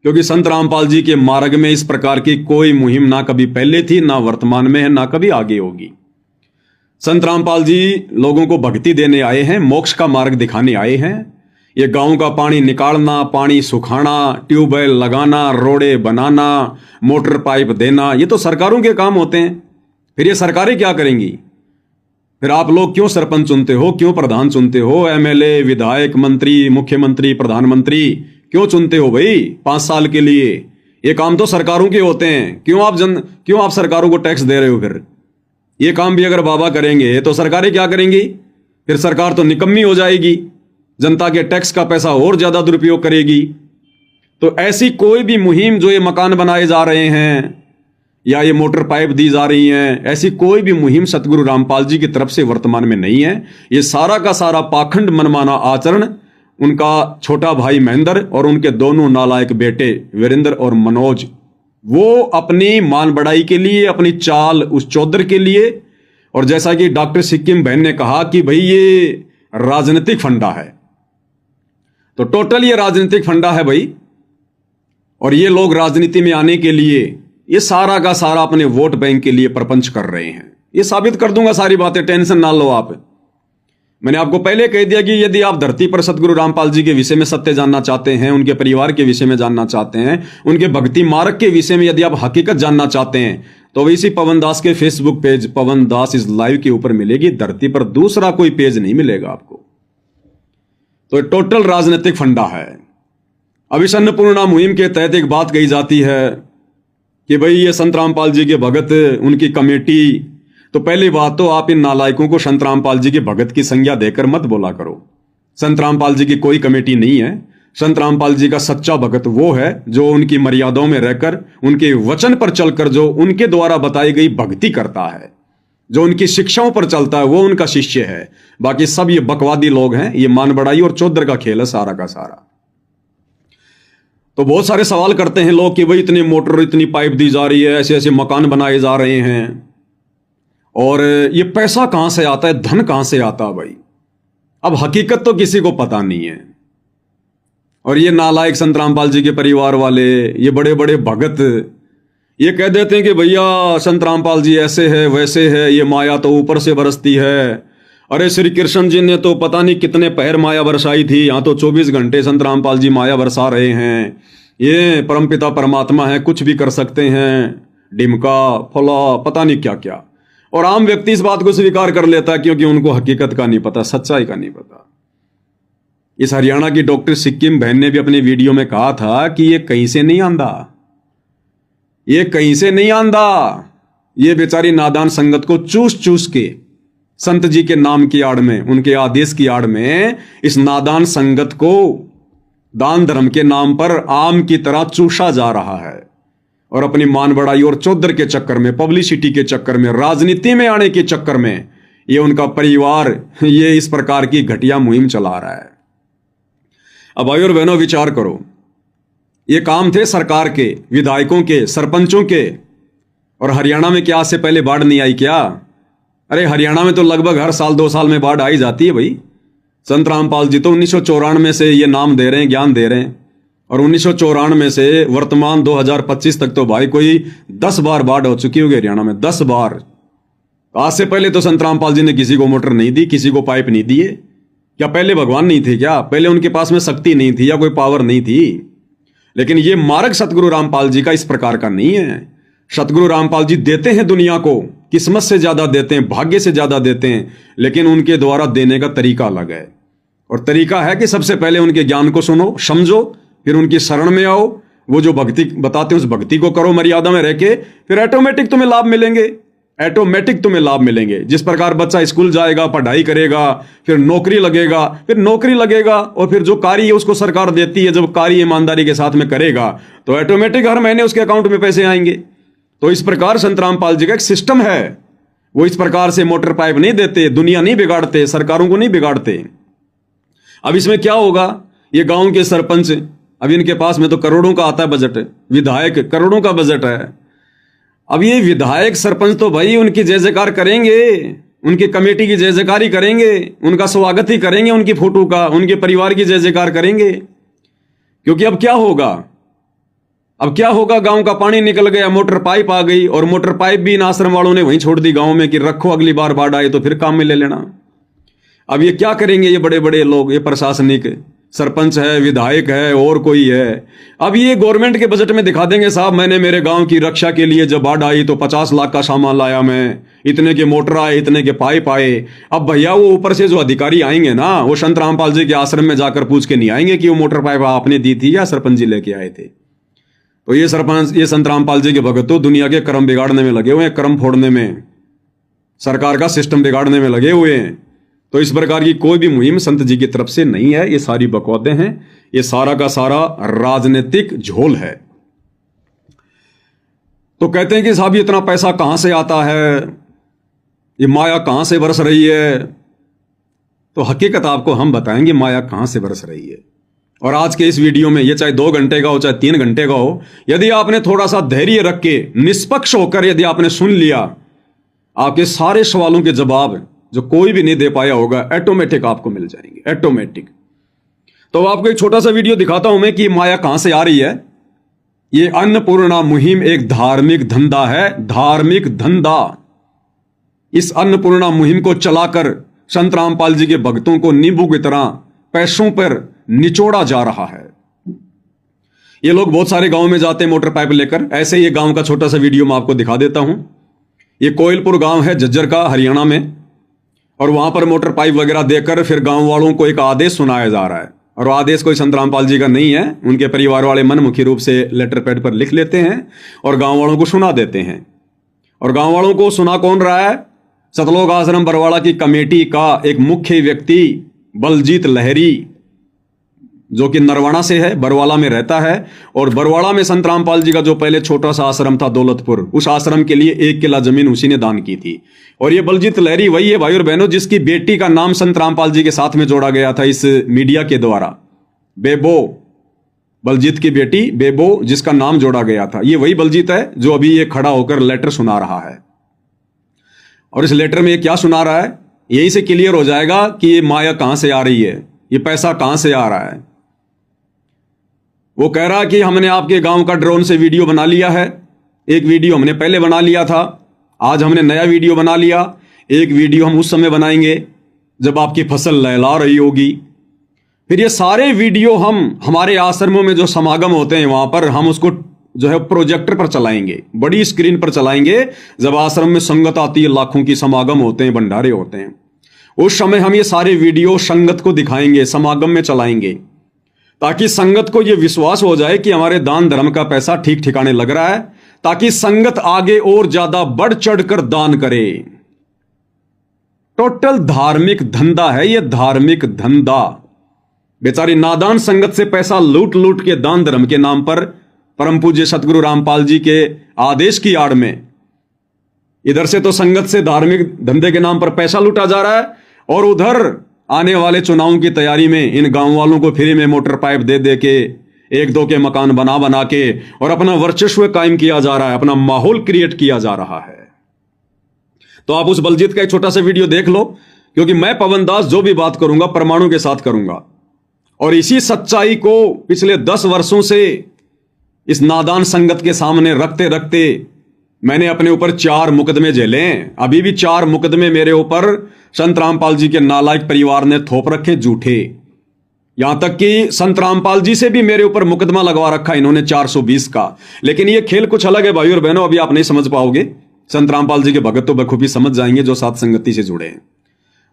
क्योंकि संत रामपाल जी के मार्ग में इस प्रकार की कोई मुहिम ना कभी पहले थी, ना वर्तमान में है, ना कभी आगे होगी। संत रामपाल जी लोगों को भक्ति देने आए हैं, मोक्ष का मार्ग दिखाने आए हैं। ये गांव का पानी निकालना, पानी सुखाना, ट्यूबवेल लगाना, रोडे बनाना, मोटर पाइप देना, ये तो सरकारों के काम होते हैं। फिर ये सरकारें क्या करेंगी? फिर आप लोग क्यों सरपंच चुनते हो, क्यों प्रधान चुनते हो, एमएलए, विधायक, मंत्री, मुख्यमंत्री, प्रधानमंत्री क्यों चुनते हो भाई 5 साल के लिए? ये काम तो सरकारों के होते हैं। क्यों आप सरकारों को टैक्स दे रहे हो? फिर ये काम भी अगर बाबा करेंगे तो सरकारें क्या करेंगी? फिर सरकार तो निकम्मी हो जाएगी, जनता के टैक्स का पैसा और ज्यादा दुरुपयोग करेगी। तो ऐसी कोई भी मुहिम, जो ये मकान बनाए जा रहे हैं या ये मोटर पाइप दी जा रही हैं, ऐसी कोई भी मुहिम सतगुरु रामपाल जी की तरफ से वर्तमान में नहीं है। ये सारा का सारा पाखंड मनमाना आचरण उनका छोटा भाई महेंद्र और उनके दोनों नालायक बेटे वीरेंद्र और मनोज, वो अपनी मान बढ़ाई के लिए, अपनी चाल उस चौधर के लिए, और जैसा कि डॉक्टर सिक्किम बहन ने कहा कि भाई ये राजनीतिक फंडा है, तो टोटल ये राजनीतिक फंडा है भाई। और ये लोग राजनीति में आने के लिए ये सारा का सारा अपने वोट बैंक के लिए प्रपंच कर रहे हैं। ये साबित कर दूंगा सारी बातें, टेंशन ना लो आप। मैंने आपको पहले कह दिया कि यदि आप धरती पर सतगुरु रामपाल जी के विषय में सत्य जानना चाहते हैं, उनके परिवार के विषय में जानना चाहते हैं, उनके भक्ति मार्ग के विषय में यदि आप हकीकत जानना चाहते हैं, तो इसी पवन दास के Facebook page Pawan Das is live के ऊपर मिलेगी। धरती पर दूसरा कोई पेज नहीं मिलेगा आपको। तो टोटल राजनीतिक फंडा है। अब इस अन्नपूर्णा मुहिम के तहत एक बात कही जाती है कि भाई ये संत रामपाल जी के भगत, उनकी कमेटी, तो पहली बात तो आप इन नालायकों को संत रामपाल जी के भगत की संज्ञा देकर मत बोला करो। संत रामपाल जी की कोई कमेटी नहीं है। संत रामपाल जी का सच्चा भगत वो है जो उनकी मर्यादाओं में रहकर, उनके वचन पर चलकर, जो उनके द्वारा बताई गई भक्ति करता है, जो उनकी शिक्षाओं पर चलता है, वो उनका शिष्य है। बाकी सब ये बकवादी लोग हैं। ये मान बढ़ाई और चौधर का खेल है सारा का सारा। तो बहुत सारे सवाल करते हैं लोग कि भाई इतनी मोटर, इतनी पाइप दी जा रही है, ऐसे ऐसे मकान बनाए जा रहे हैं, और ये पैसा कहां से आता है, धन कहां से आता है भाई? अब हकीकत तो किसी को पता नहीं है। और ये नालायक संत रामपाल जी के परिवार वाले, ये बड़े बड़े भगत, ये कह देते हैं कि भैया संत रामपाल जी ऐसे है, वैसे है, ये माया तो ऊपर से बरसती है। अरे श्री कृष्ण जी ने तो पता नहीं कितने पहर माया बरसाई थी, यहां तो 24 घंटे संत रामपाल जी माया बरसा रहे हैं। ये परमपिता परमात्मा है, कुछ भी कर सकते हैं, डिमका फला पता नहीं क्या क्या। और आम व्यक्ति इस बात को स्वीकार कर लेता है क्योंकि उनको हकीकत का नहीं पता, सच्चाई का नहीं पता। इस हरियाणा की डॉक्टर सिक्किम बहन ने भी अपने वीडियो में कहा था कि ये कहीं से नहीं आंदा, ये कहीं से नहीं आंदा। ये बेचारी नादान संगत को चूस चूस के संत जी के नाम की आड़ में, उनके आदेश की आड़ में, इस नादान संगत को दान धर्म के नाम पर आम की तरह चूसा जा रहा है। और अपनी मान बढ़ाई और चौधर के चक्कर में, पब्लिसिटी के चक्कर में, राजनीति में आने के चक्कर में ये उनका परिवार ये इस प्रकार की घटिया मुहिम चला रहा है। अब भाई और बहनों विचार करो, ये काम थे सरकार के, विधायकों के, सरपंचों के। और हरियाणा में क्या आज से पहले बाढ़ नहीं आई क्या? अरे हरियाणा में तो लगभग हर साल 2 साल में बाढ़ आई जाती है भाई। संत रामपाल जी तो 1994 से ये नाम दे रहे हैं, ज्ञान दे रहे हैं, और 1994 से वर्तमान 2025 तक तो भाई कोई 10 बार बाढ़ हो चुकी होगी हरियाणा में, 10 बार। आज से पहले तो संत रामपाल जी ने किसी को मोटर नहीं दी, किसी को पाइप नहीं दिए। क्या पहले भगवान नहीं थे क्या? पहले उनके पास में शक्ति नहीं थी या कोई पावर नहीं थी? लेकिन ये मार्ग सतगुरु रामपाल जी का इस प्रकार का नहीं है। सतगुरु रामपाल जी देते हैं दुनिया को, किस्मत से ज्यादा देते हैं, भाग्य से ज्यादा देते हैं, लेकिन उनके द्वारा देने का तरीका अलग है। और तरीका है कि सबसे पहले उनके ज्ञान को सुनो, समझो, फिर उनकी शरण में आओ, वो जो भक्ति बताते हैं उस भक्ति को करो मर्यादा में रह के, फिर ऑटोमेटिक तुम्हें लाभ मिलेंगे, ऑटोमेटिक तुम्हें लाभ मिलेंगे। जिस प्रकार बच्चा स्कूल जाएगा, पढ़ाई करेगा, फिर नौकरी लगेगा, फिर नौकरी लगेगा, और फिर जो कार्य है उसको सरकार देती है, जब कार्य ईमानदारी के साथ में करेगा तो ऑटोमेटिक हर महीने उसके अकाउंट में पैसे आएंगे। तो इस प्रकार संत रामपाल जी का एक सिस्टम है। वो इस प्रकार से मोटर पाइप नहीं देते, दुनिया नहीं बिगाड़ते, सरकारों को नहीं बिगाड़ते। अब इसमें क्या होगा? ये गांव के सरपंच, अब इनके पास में तो करोड़ों का आता है बजट, विधायक करोड़ों का बजट है। अब ये विधायक सरपंच तो भाई उनकी जय जयकार करेंगे, उनकी कमेटी की जय जयकारी करेंगे, उनका स्वागत ही करेंगे, उनकी फोटो का, उनके परिवार की जय जयकार करेंगे। क्योंकि अब क्या होगा, अब क्या होगा, गांव का पानी निकल गया, मोटर पाइप आ गई, और मोटर पाइप भी इन आश्रम वालों ने वहीं छोड़ दी गांव में कि रखो, अगली बार बाढ़ आए तो फिर काम में ले लेना। अब ये क्या करेंगे ये बड़े बड़े लोग, ये प्रशासनिक, सरपंच है, विधायक है, और कोई है। अब ये गवर्नमेंट के बजट में दिखा देंगे, साहब मैंने मेरे गांव की रक्षा के लिए जब बाढ़ आई तो 50 लाख का सामान लाया मैं, इतने के मोटर आए, इतने के पाइप आए। अब भैया वो ऊपर से जो अधिकारी आएंगे ना, वो संत रामपाल जी के आश्रम में जाकर पूछ के नहीं आएंगे कि वो मोटर पाइप आपने दी थी या सरपंच जी लेके आए थे। तो ये सरपंच, ये संत रामपाल जी के भगत तो दुनिया के कर्म बिगाड़ने में लगे हुए हैं, कर्म फोड़ने में, सरकार का सिस्टम बिगाड़ने में लगे हुए हैं। तो इस प्रकार की कोई भी मुहिम संत जी की तरफ से नहीं है, ये सारी बकवादें हैं, ये सारा का सारा राजनीतिक झोल है। तो कहते हैं कि साहब ये इतना पैसा कहां से आता है, ये माया कहां से बरस रही है। तो हकीकत आपको हम बताएंगे माया कहां से बरस रही है। और आज के इस वीडियो में, ये चाहे 2 घंटे का हो चाहे 3 घंटे का हो, यदि आपने थोड़ा सा धैर्य रख के निष्पक्ष होकर यदि आपने सुन लिया, आपके सारे सवालों के जवाब जो कोई भी नहीं दे पाया होगा ऑटोमेटिक आपको मिल जाएंगे, ऑटोमेटिक। तो आपको एक छोटा सा वीडियो दिखाता हूं मैं कि माया कहां से आ रही है। ये अन्नपूर्णा मुहिम एक धार्मिक धंधा है, धार्मिक धंधा। इस अन्नपूर्णा मुहिम को चलाकर संत रामपाल जी के भक्तों को नींबू की तरह पैसों पर निचोड़ा जा रहा है। ये लोग बहुत सारे गांव में जाते हैं मोटर पाइप लेकर। ऐसे ही गांव का छोटा सा वीडियो मैं आपको दिखा देता हूं। ये कोयलपुर गांव है झज्जर का, हरियाणा में, और वहां पर मोटर पाइप वगैरह देकर फिर गांव वालों को एक आदेश सुनाया जा रहा है। और आदेश कोई संत रामपाल जी का नहीं है, उनके परिवार वाले मनमुखी रूप से लेटर पैड पर लिख लेते हैं और गांव वालों को सुना देते हैं। और गांव वालों को सुना कौन रहा है? सतलोक आश्रम बरवाड़ा की कमेटी का एक मुख्य व्यक्ति बलजीत लहरी, जो कि नरवाणा से है, बरवाला में रहता है। और बरवाड़ा में संत रामपाल जी का जो पहले छोटा सा आश्रम था दौलतपुर, उस आश्रम के लिए 1 किला जमीन उसी ने दान की थी। और ये बलजीत लहरी वही है भाई और बहनों, जिसकी बेटी का नाम संत रामपाल जी के साथ में जोड़ा गया था इस मीडिया के द्वारा। बेबो, बलजीत की बेटी बेबो, जिसका नाम जोड़ा गया था, ये वही बलजीत है जो अभी ये खड़ा होकर लेटर सुना रहा है। और इस लेटर में ये क्या सुना रहा है, यहीं से क्लियर हो जाएगा कि ये माया कहां से आ रही है, ये पैसा कहां से आ रहा है। वो कह रहा कि हमने आपके गांव का ड्रोन से वीडियो बना लिया है। एक वीडियो हमने पहले बना लिया था, आज हमने नया वीडियो बना लिया। एक वीडियो हम उस समय बनाएंगे जब आपकी फसल लहला रही होगी। फिर ये सारे वीडियो हम हमारे आश्रमों में जो समागम होते हैं वहां पर हम उसको जो है प्रोजेक्टर पर चलाएंगे, बड़ी स्क्रीन पर चलाएंगे। जब आश्रम में संगत आती है, लाखों की समागम होते हैं, भंडारे होते हैं, उस समय हम ये सारे वीडियो संगत को दिखाएंगे, समागम में चलाएंगे, ताकि संगत को यह विश्वास हो जाए कि हमारे दान धर्म का पैसा ठीक ठिकाने लग रहा है, ताकि संगत आगे और ज्यादा बढ़ चढ़कर दान करे। टोटल धार्मिक धंधा है ये, धार्मिक धंधा। बेचारी नादान संगत से पैसा लूट लूट के दान धर्म के नाम पर परम पूज्य सतगुरु रामपाल जी के आदेश की आड़ में इधर से तो संगत से धार्मिक धंधे के नाम पर पैसा लूटा जा रहा है, और उधर आने वाले चुनावों की तैयारी में इन गांव वालों को फ्री में मोटर पाइप दे दे के, 1-2 के मकान बना बना के और अपना वर्चस्व कायम किया जा रहा है, अपना माहौल क्रिएट किया जा रहा है। तो आप उस बलजीत का एक छोटा सा वीडियो देख लो, क्योंकि मैं पवन दास जो भी बात करूंगा प्रमाणों के साथ करूंगा। और इसी सच्चाई को पिछले 10 वर्षों से इस नादान संगत के सामने रखते रखते मैंने अपने ऊपर 4 मुकदमे झेले हैं। अभी भी 4 मुकदमे मेरे ऊपर संत रामपाल जी के नालायक परिवार ने थोप रखे, झूठे। यहां तक कि संत रामपाल जी से भी मेरे ऊपर मुकदमा लगवा रखा इन्होंने 420 का। लेकिन ये खेल कुछ अलग है भाई और बहनों, अभी आप नहीं समझ पाओगे। संत रामपाल जी के भगत तो बखूबी समझ जाएंगे जो साथ संगति से जुड़े हैं।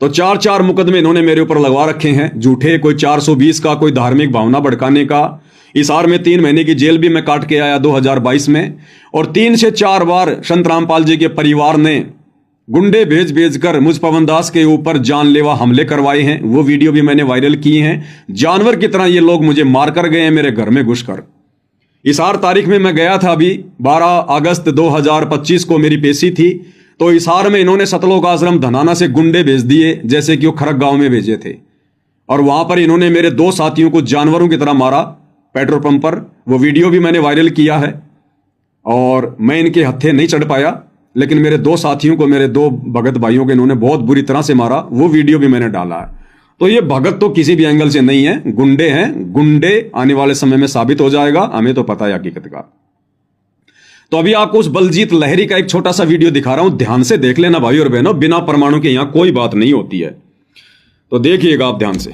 तो 4 मुकदमे इन्होंने मेरे ऊपर लगवा रखे हैं झूठे, कोई 420 का, कोई धार्मिक भावना भड़काने का। हिसार में 3 महीने की जेल भी मैं काट के आया 2022 में। और 3 से 4 बार संत रामपाल जी के परिवार ने गुंडे भेज भेज कर मुझ पवन दास के ऊपर जानलेवा हमले करवाए हैं। वो वीडियो भी मैंने वायरल किए हैं। जानवर की तरह ये लोग मुझे मार कर गए हैं मेरे घर में घुसकर। हिसार तारीख में मैं गया था, अभी 12 अगस्त 2025 को मेरी पेशी थी। तो हिसार में इन्होंने सतलोक आश्रम धनाना से गुंडे भेज दिए, जैसे कि वो खरक गांव में भेजे थे। और वहां पर इन्होंने मेरे 2 साथियों को जानवरों की तरह मारा पेट्रोल पंप पर। वो वीडियो भी मैंने वायरल किया है। और मैं इनके हत्थे नहीं चढ़ पाया, लेकिन मेरे 2 साथियों को, मेरे 2 भगत भाइयों को इन्होंने बहुत बुरी तरह से मारा। वो वीडियो भी मैंने डाला है। तो ये भगत तो किसी भी एंगल से नहीं है, गुंडे हैं। गुंडे आने वाले समय में साबित हो जाएगा, हमें तो पता है हकीकत का। तो अभी आपको उस बलजीत लहरी का एक छोटा सा वीडियो दिखा रहा हूं, ध्यान से देख लेना भाई और बहनों। बिना परमाणु के यहां कोई बात नहीं होती है, तो देखिएगा आप ध्यान से।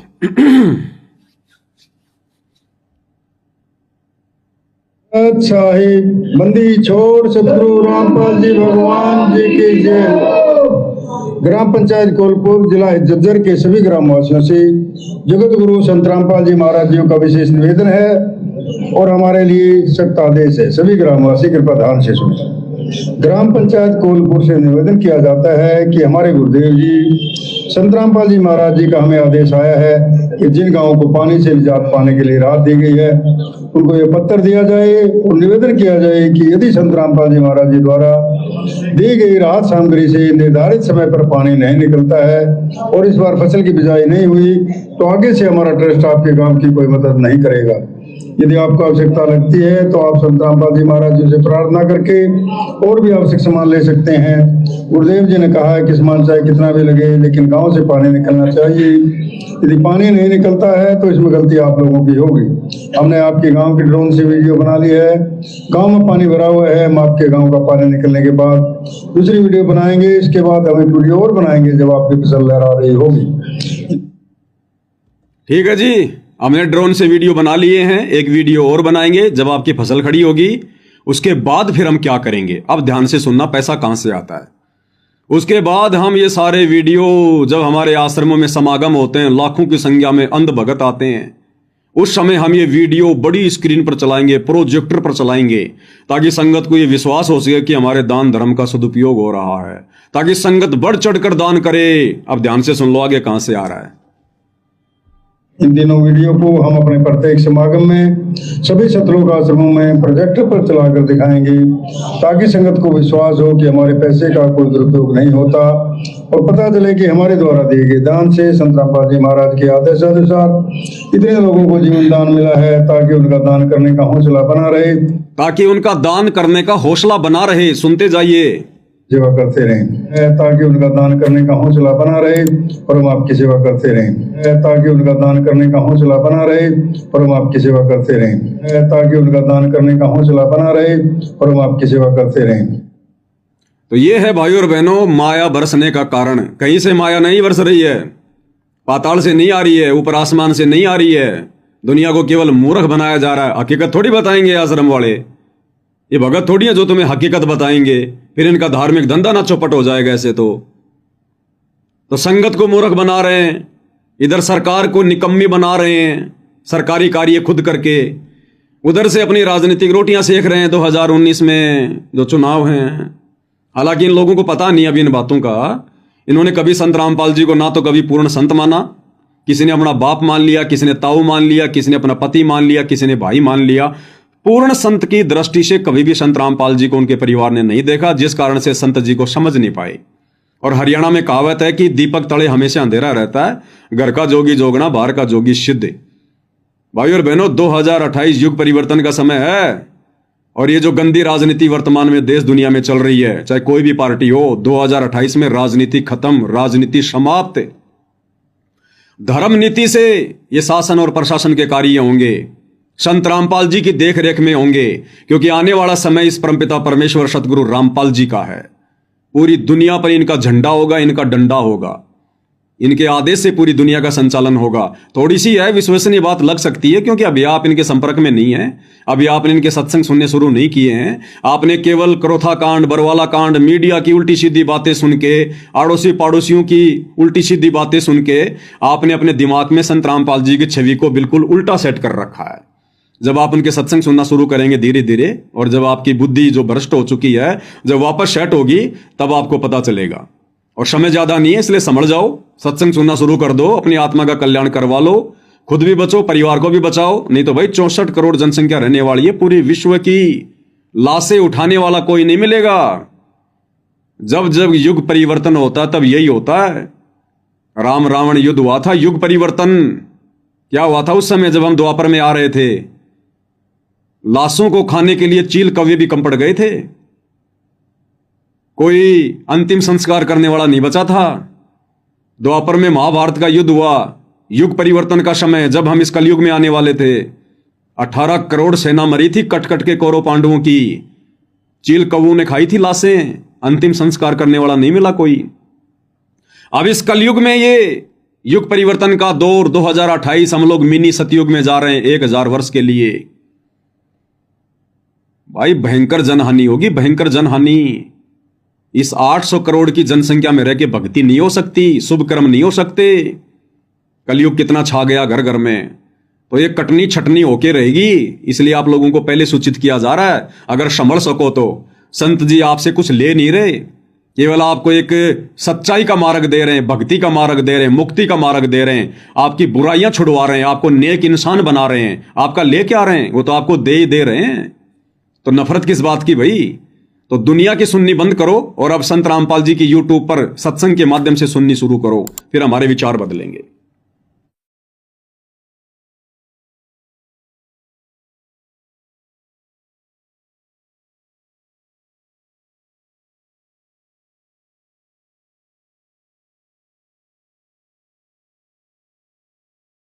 साहिब बंदी छोड़ सतगुरु रामपाल जी भगवान जी की जय। ग्राम पंचायत कोलपुर जिला झज्जर के सभी ग्रामवासियों से जगत गुरु संत रामपाल जी महाराज जी का विशेष निवेदन है और हमारे लिए सख्त आदेश है। सभी ग्रामवासी कृपया ध्यान से सुने। ग्राम पंचायत कोलपुर से निवेदन किया जाता है कि हमारे गुरुदेव जी संत रामपाल जी महाराज जी का हमें आदेश आया है कि जिन गांवों को पानी से निजात पाने के लिए राहत दी गई है उनको यह पत्र दिया जाए और निवेदन किया जाए कि यदि संत रामपाल जी महाराज जी द्वारा दी गई राहत सामग्री से निर्धारित समय पर पानी नहीं निकलता है और इस बार फसल की बिजाई नहीं हुई तो आगे से हमारा ट्रस्ट आपके गांव की कोई मदद नहीं करेगा। यदि आपको आवश्यकता लगती है तो आप संत रामपाल जी महाराज जी से प्रार्थना करके और भी आवश्यक सामान ले सकते हैं। गुरुदेव जी ने कहा है कि सामान चाहे कितना भी लगे लेकिन गांव से पानी निकलना चाहिए। यदि पानी नहीं निकलता है तो इसमें गलती आप लोगों की होगी। हमने आपके गांव के ड्रोन से वीडियो बना ली है, गांव में पानी भरा हुआ है, हम आपके गांव का पानी निकलने के बाद दूसरी वीडियो बनाएंगे। इसके बाद हम एक वीडियो और बनाएंगे जब आपकी फसल लहरा रही होगी। ठीक है जी, हमने ड्रोन से वीडियो बना लिए हैं, एक वीडियो और बनाएंगे जब आपकी फसल खड़ी होगी। उसके बाद फिर हम क्या करेंगे, अब ध्यान से सुनना, पैसा कहां से आता है। उसके बाद हम ये सारे वीडियो जब हमारे आश्रमों में समागम होते हैं, लाखों की संख्या में अंध भगत आते हैं, उस समय हम ये वीडियो बड़ी स्क्रीन पर चलाएंगे, प्रोजेक्टर पर चलाएंगे, ताकि संगत को ये विश्वास हो सके कि हमारे दान धर्म का सदुपयोग हो रहा है, ताकि संगत बढ़ चढ़कर दान करे। अब ध्यान से सुन लो आगे कहां से आ रहा है। इन दिनों वीडियो को हम अपने प्रत्येक समागम में सभी सतलोक आश्रमों में प्रोजेक्टर पर चलाकर दिखाएंगे ताकि संगत को विश्वास हो कि हमारे पैसे का कोई दुरुपयोग नहीं होता और पता चले कि हमारे द्वारा दिए गए दान से संत रामपाल जी महाराज के आदेशानुसार इतने लोगों को जीवन दान मिला है, ताकि उनका दान करने का हौसला बना रहे, ताकि उनका दान करने का हौसला बना रहे। सुनते जाइए, सेवा करते रहें, ताकि उनका दान करने का हौसला बना रहे और हम आपकी सेवा करते रहें, ताकि उनका दान करने का हौसला बना रहे और हम आपकी सेवा करते रहें, ताकि उनका दान करने का हौसला बना रहे और हम आपकी सेवा करते रहें। तो ये है भाई और बहनों माया बरसने का कारण। कहीं से माया नहीं बरस रही है, पाताल से नहीं आ रही है, ऊपर आसमान से नहीं आ रही है। दुनिया को केवल मूर्ख बनाया जा रहा है। हकीकत थोड़ी बताएंगे आश्रम वाले, ये भगत थोड़ी है जो तुम्हें हकीकत बताएंगे, फिर इनका धार्मिक धंधा ना चौपट हो जाएगा ऐसे। तो संगत को मूर्ख बना रहे हैं, इधर सरकार को निकम्मी बना रहे हैं सरकारी कार्य खुद करके, उधर से अपनी राजनीतिक रोटियां सेक रहे हैं 2019 में जो चुनाव हैं। हालांकि इन लोगों को पता नहीं अभी इन बातों का। इन्होंने कभी संत रामपाल जी को ना तो कभी पूर्ण संत माना, किसी ने अपना बाप मान लिया, किसी ने ताऊ मान लिया, किसी ने अपना पति मान लिया, किसी ने भाई मान लिया। पूर्ण संत की दृष्टि से कभी भी संत रामपाल जी को उनके परिवार ने नहीं देखा, जिस कारण से संत जी को समझ नहीं पाए। और हरियाणा में कहावत है कि दीपक तले हमेशा अंधेरा रहता है, घर का जोगी जोगना, बाहर का जोगी सिद्ध। भाई और बहनों 2028 युग परिवर्तन का समय है और ये जो गंदी राजनीति वर्तमान में देश दुनिया में चल रही है, चाहे कोई भी पार्टी हो, 2028 में राजनीति खत्म, राजनीति समाप्त। धर्म नीति से ये शासन और प्रशासन के कार्य होंगे, संत रामपाल जी की देख रेख में होंगे, क्योंकि आने वाला समय इस परमपिता परमेश्वर सतगुरु रामपाल जी का है। पूरी दुनिया पर इनका झंडा होगा, इनका डंडा होगा, इनके आदेश से पूरी दुनिया का संचालन होगा। थोड़ी सी है विश्वसनीय बात लग सकती है, क्योंकि अभी आप इनके संपर्क में नहीं है, अभी आपने इनके सत्संग सुनने शुरू नहीं किए हैं। आपने केवल क्रोथा कांड, बरवाला कांड, मीडिया की उल्टी सीधी बातें सुन के, आड़ोसी पड़ोसियों की उल्टी सीधी बातें सुन के आपने अपने दिमाग में संत रामपाल जी की छवि को बिल्कुल उल्टा सेट कर रखा है। जब आप उनके सत्संग सुनना शुरू करेंगे धीरे धीरे, और जब आपकी बुद्धि जो भ्रष्ट हो चुकी है जब वापस सेट होगी, तब आपको पता चलेगा। और समय ज्यादा नहीं है, इसलिए समझ जाओ, सत्संग सुनना शुरू कर दो, अपनी आत्मा का कल्याण करवा लो, खुद भी बचो, परिवार को भी बचाओ। नहीं तो भाई 64 करोड़ जनसंख्या रहने वाली है, पूरी विश्व की लाशें उठाने वाला कोई नहीं मिलेगा। जब जब युग परिवर्तन होता तब यही होता है। राम रावण युद्ध हुआ था, युग परिवर्तन क्या हुआ था उस समय जब हम द्वापर में आ रहे थे? लाशों को खाने के लिए चील कौवे भी कम पड़ गए थे, कोई अंतिम संस्कार करने वाला नहीं बचा था। द्वापर में महाभारत का युद्ध हुआ, युग परिवर्तन का समय, जब हम इस कलयुग में आने वाले थे, 18 करोड़ सेना मरी थी कट कट के कौरव पांडवों की। चील कौओं ने खाई थी लाशें, अंतिम संस्कार करने वाला नहीं मिला कोई। अब इस कलयुग में ये युग परिवर्तन का दौर 2028, हम लोग मिनी सतयुग में जा रहे हैं 1000 वर्ष के लिए। भाई भयंकर जनहानि होगी, भयंकर जनहानि। इस 800 करोड़ की जनसंख्या में रह के भक्ति नहीं हो सकती, शुभ कर्म नहीं हो सकते। कलयुग कितना छा गया घर घर में, तो ये कटनी छटनी होके रहेगी। इसलिए आप लोगों को पहले सूचित किया जा रहा है, अगर संभल सको तो। संत जी आपसे कुछ ले नहीं रहे, केवल आपको एक सच्चाई का मार्ग दे रहे हैं, भक्ति का मार्ग दे रहे हैं, मुक्ति का मार्ग दे रहे हैं, आपकी बुराइयां छुड़वा रहे हैं, आपको नेक इंसान बना रहे हैं। आपका ले क्या रहे हैं, वो तो आपको दे ही दे रहे हैं। तो नफरत किस बात की भाई? तो दुनिया की सुननी बंद करो और अब संत रामपाल जी की यूट्यूब पर सत्संग के माध्यम से सुननी शुरू करो, फिर हमारे विचार बदलेंगे।